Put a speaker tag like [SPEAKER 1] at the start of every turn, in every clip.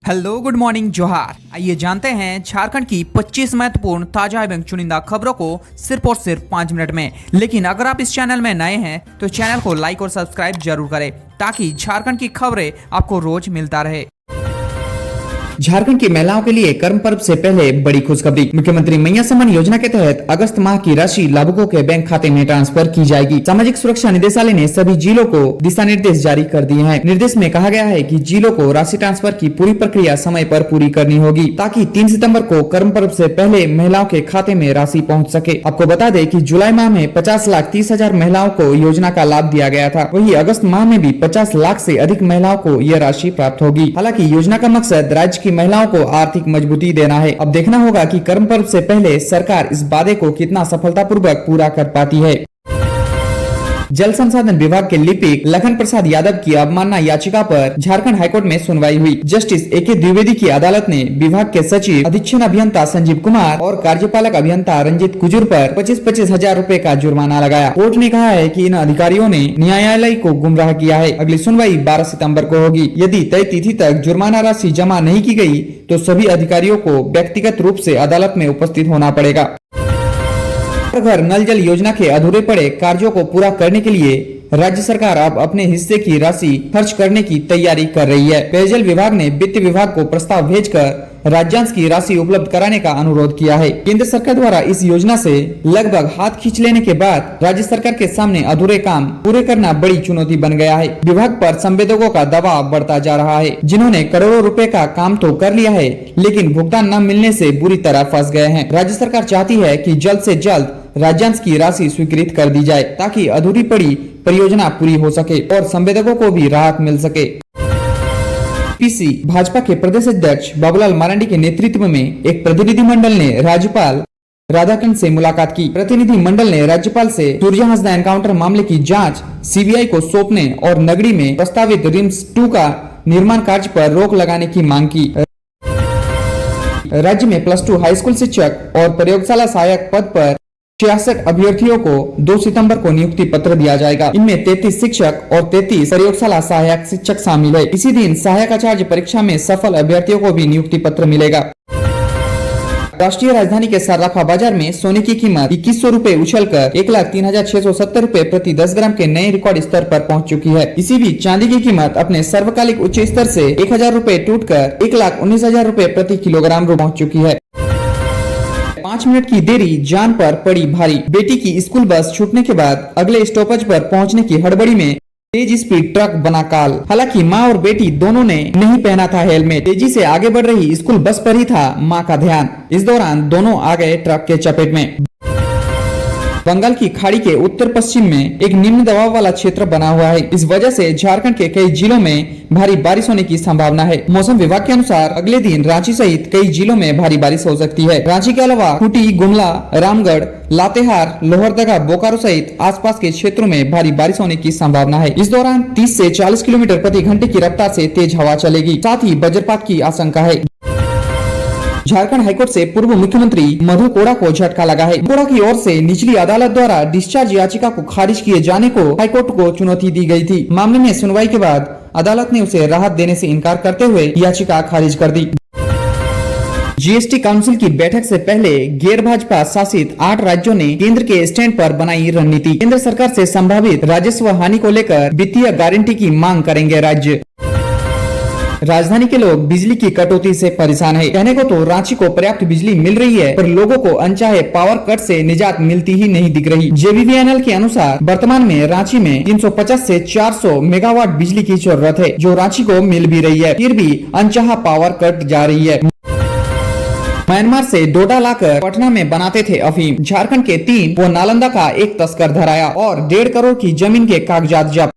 [SPEAKER 1] Hello good morning जोहार। आइए जानते हैं झारखंड की 25 महत्वपूर्ण ताजा एवं चुनिंदा खबरों को सिर्फ और सिर्फ 5 मिनट में। लेकिन अगर आप इस चैनल में नए हैं तो चैनल को लाइक और सब्सक्राइब जरूर करें ताकि झारखंड की खबरें आपको रोज मिलता रहे।
[SPEAKER 2] झारखंड की महिलाओं के लिए कर्म पर्व से पहले बड़ी खुशखबरी। मुख्यमंत्री मैया सम्मान योजना के तहत अगस्त माह की राशि लाभुकों के बैंक खाते में ट्रांसफर की जाएगी। सामाजिक सुरक्षा निदेशालय ने सभी जिलों को दिशा निर्देश जारी कर दिए हैं। निर्देश में कहा गया है कि जिलों को राशि ट्रांसफर की पूरी प्रक्रिया समय पर पूरी करनी होगी ताकि 3 सितंबर को कर्म पर्व से पहले महिलाओं के खाते में राशि पहुँच सके। आपको बता दें कि जुलाई माह में 50,30,000 महिलाओं को योजना का लाभ दिया गया था। वही अगस्त माह में भी 50 लाख से अधिक महिलाओं को यह राशि प्राप्त होगी। हालांकि योजना का मकसद राज्य की महिलाओं को आर्थिक मजबूती देना है। अब देखना होगा कि कर्म पर्व से पहले सरकार इस वादे को कितना सफलतापूर्वक पूरा कर पाती है। जल संसाधन विभाग के लिपिक लखन प्रसाद यादव की अवमानना याचिका पर झारखंड हाईकोर्ट में सुनवाई हुई। जस्टिस ए के द्विवेदी की अदालत ने विभाग के सचिव अधीक्षण अभियंता संजीव कुमार और कार्यपालक अभियंता रंजित कुजूर पर 25-25 हजार रूपए का जुर्माना लगाया। कोर्ट ने कहा है कि इन अधिकारियों ने न्यायालय को गुमराह किया है। अगली सुनवाई 12 सितम्बर को होगी। यदि तय तिथि तक जुर्माना राशि जमा नहीं की गयी तो सभी अधिकारियों को व्यक्तिगत रूप से अदालत में उपस्थित होना पड़ेगा। घर नल जल योजना के अधूरे पड़े कार्यों को पूरा करने के लिए राज्य सरकार अब अपने हिस्से की राशि खर्च करने की तैयारी कर रही है। पेयजल विभाग ने वित्त विभाग को प्रस्ताव भेजकर राज्यांश की राशि उपलब्ध कराने का अनुरोध किया है। केंद्र सरकार द्वारा इस योजना से लगभग हाथ खींच लेने के बाद राज्य सरकार के सामने अधूरे काम पूरे करना बड़ी चुनौती बन गया है। विभाग पर संवेदकों का दबाव बढ़ता जा रहा है, जिन्होंने करोड़ों रुपए का काम तो कर लिया है लेकिन भुगतान न मिलने से बुरी तरह फंस गए हैं। राज्य सरकार चाहती है कि जल्द से जल्द राज्यांश की राशि स्वीकृत कर दी जाए ताकि अधूरी पड़ी परियोजना पूरी हो सके और संवेदकों को भी राहत मिल सके। पीसी भाजपा के प्रदेश अध्यक्ष बाबूलाल मरांडी के नेतृत्व में एक प्रतिनिधि मंडल ने राज्यपाल राधाकृष्ण से मुलाकात की। प्रतिनिधि मंडल ने राज्यपाल से सूर्या हांसदा एनकाउंटर मामले की जांच सीबीआई को सौंपने और नगरी में प्रस्तावित रिम्स 2 का निर्माण कार्य पर रोक लगाने की मांग की। राज्य में +2 हाई स्कूल शिक्षक और प्रयोगशाला सहायक पद पर 66 अभ्यर्थियों को 2 सितंबर को नियुक्ति पत्र दिया जाएगा। इनमें 33 शिक्षक और 33 प्रयोगशाला सहायक शिक्षक शामिल है। इसी दिन सहायक आचार्य परीक्षा में सफल अभ्यर्थियों को भी नियुक्ति पत्र मिलेगा। राष्ट्रीय राजधानी के सर्राफा बाजार में सोने की कीमत 2100 रूपए उछलकर 1,03,670 रूपए प्रति 10 ग्राम के नए रिकॉर्ड स्तर पर पहुंच चुकी है। इसी बीच चांदी की कीमत अपने सर्वकालिक उच्च स्तर से 1000 रूपए टूटकर 1,19,000 रूपए प्रति किलोग्राम पहुंच चुकी है। 5 मिनट की देरी जान पर पड़ी भारी। बेटी की स्कूल बस छूटने के बाद अगले स्टॉपेज पर पहुंचने की हड़बड़ी में तेज स्पीड ट्रक बना काल। हालांकि मां और बेटी दोनों ने नहीं पहना था हेलमेट। तेजी से आगे बढ़ रही स्कूल बस पर ही था मां का ध्यान। इस दौरान दोनों आ गए ट्रक के चपेट में। बंगाल की खाड़ी के उत्तर पश्चिम में एक निम्न दबाव वाला क्षेत्र बना हुआ है। इस वजह से झारखंड के कई जिलों में भारी बारिश होने की संभावना है। मौसम विभाग के अनुसार अगले दिन रांची सहित कई जिलों में भारी बारिश हो सकती है। रांची के अलावा खूंटी, गुमला, रामगढ़, लातेहार, लोहरदगा, बोकारो सहित आसपास के क्षेत्रों में भारी बारिश होने की संभावना है। इस दौरान 30 से 40 किलोमीटर प्रति घंटे की रफ्तार से तेज हवा चलेगी। साथ ही वज्रपात की आशंका है। झारखंड हाईकोर्ट से पूर्व मुख्यमंत्री मधु कोड़ा को झटका लगा है। कोड़ा की ओर से निचली अदालत द्वारा डिस्चार्ज याचिका को खारिज किए जाने को हाईकोर्ट को चुनौती दी गई थी। मामले में सुनवाई के बाद अदालत ने उसे राहत देने से इनकार करते हुए याचिका खारिज कर दी। जीएसटी काउंसिल की बैठक से पहले गैर भाजपा शासित 8 राज्यों ने केंद्र के स्टैंड पर बनाई रणनीति। केंद्र सरकार से संभावित राजस्व हानि को लेकर वित्तीय गारंटी की मांग करेंगे राज्य। राजधानी के लोग बिजली की कटौती से परेशान है। कहने को तो रांची को पर्याप्त बिजली मिल रही है, पर लोगों को अनचाहे पावर कट से निजात मिलती ही नहीं दिख रही। जेवीवीएनएल के अनुसार वर्तमान में रांची में 350 से 400 मेगावाट बिजली की जरूरत है, जो रांची को मिल भी रही है, फिर भी अनचाहा पावर कट जा रही है। म्यांमार से डोडा लाकर पटना में बनाते थे अफीम। झारखंड के 3 व नालंदा का 1 तस्कर धराया और 1.5 करोड़ की जमीन के कागजात जब्त।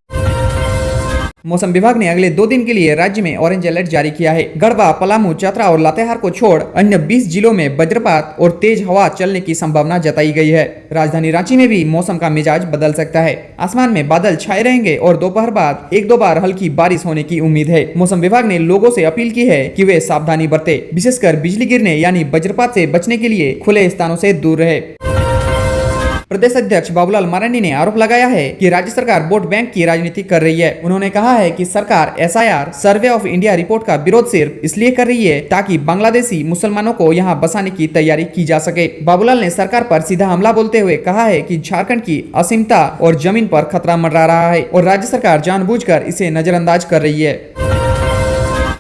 [SPEAKER 2] मौसम विभाग ने अगले 2 दिन के लिए राज्य में ऑरेंज अलर्ट जारी किया है। गढ़वा, पलामू, चतरा और लातेहार को छोड़ अन्य 20 जिलों में वज्रपात और तेज हवा चलने की संभावना जताई गई है। राजधानी रांची में भी मौसम का मिजाज बदल सकता है। आसमान में बादल छाए रहेंगे और दोपहर बाद 1-2 बार हल्की बारिश होने की उम्मीद है। मौसम विभाग ने लोगों से अपील की है कि वे सावधानी बरते, विशेषकर बिजली गिरने यानी वज्रपात से बचने के लिए खुले स्थानों से दूर रहे। प्रदेश अध्यक्ष बाबूलाल मरांडी ने आरोप लगाया है कि राज्य सरकार वोट बैंक की राजनीति कर रही है। उन्होंने कहा है कि सरकार SIR survey of India report का विरोध सिर्फ इसलिए कर रही है ताकि बांग्लादेशी मुसलमानों को यहां बसाने की तैयारी की जा सके। बाबूलाल ने सरकार पर सीधा हमला बोलते हुए कहा है कि झारखंड की असीमता और जमीन पर खतरा मंडरा रहा है और राज्य सरकार जानबूझकर इसे नजरअंदाज कर रही है।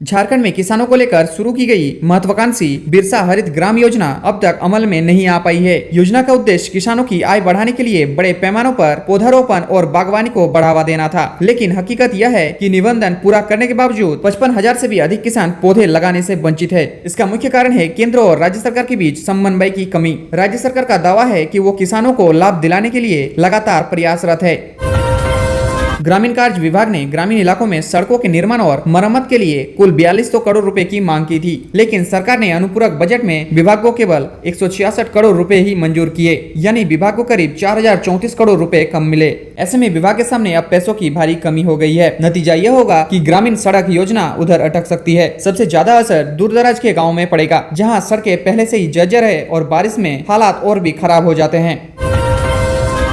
[SPEAKER 2] झारखंड में किसानों को लेकर शुरू की गई महत्वाकांक्षी बिरसा हरित ग्राम योजना अब तक अमल में नहीं आ पाई है। योजना का उद्देश्य किसानों की आय बढ़ाने के लिए बड़े पैमानों पर पौधारोपण और बागवानी को बढ़ावा देना था, लेकिन हकीकत यह है कि निबंधन पूरा करने के बावजूद 55,000 से भी अधिक किसान पौधे लगाने से वंचित है। इसका मुख्य कारण है केंद्र और राज्य सरकार के बीच समन्वय की कमी। राज्य सरकार का दावा है कि वो किसानों को लाभ दिलाने के लिए लगातार प्रयासरत है। ग्रामीण कार्य विभाग ने ग्रामीण इलाकों में सड़कों के निर्माण और मरम्मत के लिए कुल 4200 करोड़ रुपए की मांग की थी, लेकिन सरकार ने अनुपूरक बजट में विभाग को केवल 166 करोड़ रुपए ही मंजूर किए, यानी विभाग को करीब 4034 करोड़ रुपए कम मिले। ऐसे में विभाग के सामने अब पैसों की भारी कमी हो गई है। नतीजा यह होगा कि ग्रामीण सड़क योजना उधर अटक सकती है। सबसे ज्यादा असर दूर दराज के गाँव में पड़ेगा, जहाँ सड़कें पहले से ही जर्जर है और बारिश में हालात और भी खराब हो जाते हैं।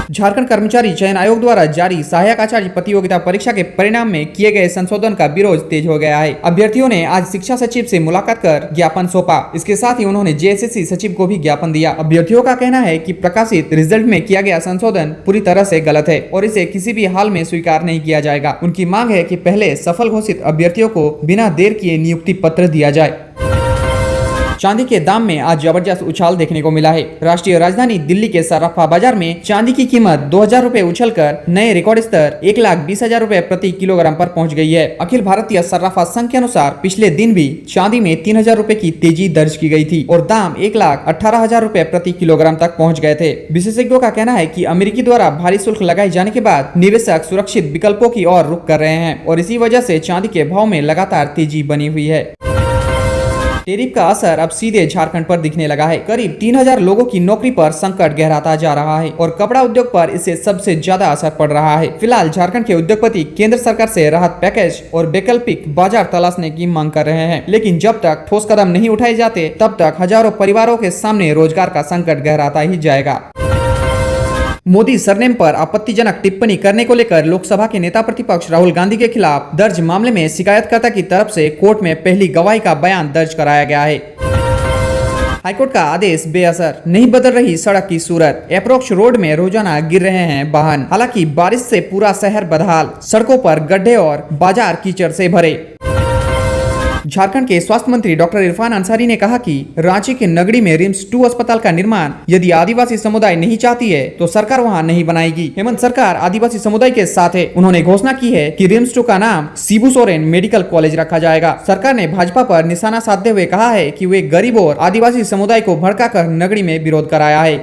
[SPEAKER 2] झारखंड कर्मचारी चयन आयोग द्वारा जारी सहायक आचार्य प्रतियोगिता परीक्षा के परिणाम में किए गए संशोधन का विरोध तेज हो गया है। अभ्यर्थियों ने आज शिक्षा सचिव से मुलाकात कर ज्ञापन सौंपा। इसके साथ ही उन्होंने JSSC सचिव को भी ज्ञापन दिया। अभ्यर्थियों का कहना है कि प्रकाशित रिजल्ट में किया गया संशोधन पूरी तरह से गलत है और इसे किसी भी हाल में स्वीकार नहीं किया जाएगा। उनकी मांग है कि पहले सफल घोषित अभ्यर्थियों को बिना देर किए नियुक्ति पत्र दिया जाए। चांदी के दाम में आज जबरदस्त उछाल देखने को मिला है। राष्ट्रीय राजधानी दिल्ली के सर्राफा बाजार में चांदी की कीमत 2000 रुपए उछलकर नए रिकॉर्ड स्तर 1,20,000 रुपए प्रति किलोग्राम पर पहुंच गई है। अखिल भारतीय सर्राफा संघ के अनुसार पिछले दिन भी चांदी में 3000 रुपए की तेजी दर्ज की गई थी और दाम 1,18,000 रुपए प्रति किलोग्राम तक पहुँच गए थे। विशेषज्ञों का कहना है कि अमेरिकी द्वारा भारी शुल्क लगाए जाने के बाद निवेशक सुरक्षित विकल्पों की ओर रुख कर रहे हैं और इसी वजह से चांदी के भाव में लगातार तेजी बनी हुई है। टेरिफ का असर अब सीधे झारखंड पर दिखने लगा है। करीब 3000 लोगों की नौकरी पर संकट गहराता जा रहा है और कपड़ा उद्योग पर इससे सबसे ज्यादा असर पड़ रहा है। फिलहाल झारखंड के उद्योगपति केंद्र सरकार से राहत पैकेज और वैकल्पिक बाजार तलाशने की मांग कर रहे हैं, लेकिन जब तक ठोस कदम नहीं उठाए जाते तब तक हजारों परिवारों के सामने रोजगार का संकट गहराता ही जाएगा। मोदी सरनेम पर आपत्तिजनक टिप्पणी करने को लेकर लोकसभा के नेता प्रतिपक्ष राहुल गांधी के खिलाफ दर्ज मामले में शिकायतकर्ता की तरफ से कोर्ट में पहली गवाही का बयान दर्ज कराया गया है। हाईकोर्ट का आदेश बेअसर, नहीं बदल रही सड़क की सूरत। अप्रोच रोड में रोजाना गिर रहे हैं वाहन। हालांकि बारिश से पूरा शहर बदहाल, सड़कों पर गड्ढे और बाजार कीचड़ से भरे। झारखंड के स्वास्थ्य मंत्री डॉक्टर इरफान अंसारी ने कहा कि रांची के नगड़ी में रिम्स 2 अस्पताल का निर्माण यदि आदिवासी समुदाय नहीं चाहती है तो सरकार वहां नहीं बनाएगी। हेमंत सरकार आदिवासी समुदाय के साथ है। उन्होंने घोषणा की है कि रिम्स 2 का नाम शिबू सोरेन मेडिकल कॉलेज रखा जाएगा। सरकार ने भाजपा पर निशाना साधते हुए कहा है कि वे गरीब और आदिवासी समुदाय को भड़काकर नगड़ी में विरोध कराया है।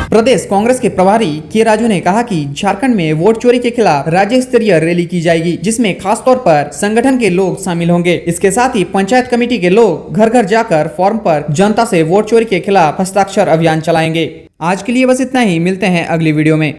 [SPEAKER 2] प्रदेश कांग्रेस के प्रभारी के राजू ने कहा कि झारखंड में वोट चोरी के खिलाफ राज्य स्तरीय रैली की जाएगी, जिसमें खासतौर पर संगठन के लोग शामिल होंगे। इसके साथ ही पंचायत कमेटी के लोग घर घर जाकर फॉर्म पर जनता से वोट चोरी के खिलाफ हस्ताक्षर अभियान चलाएंगे। आज के लिए बस इतना ही, मिलते हैं अगली वीडियो में।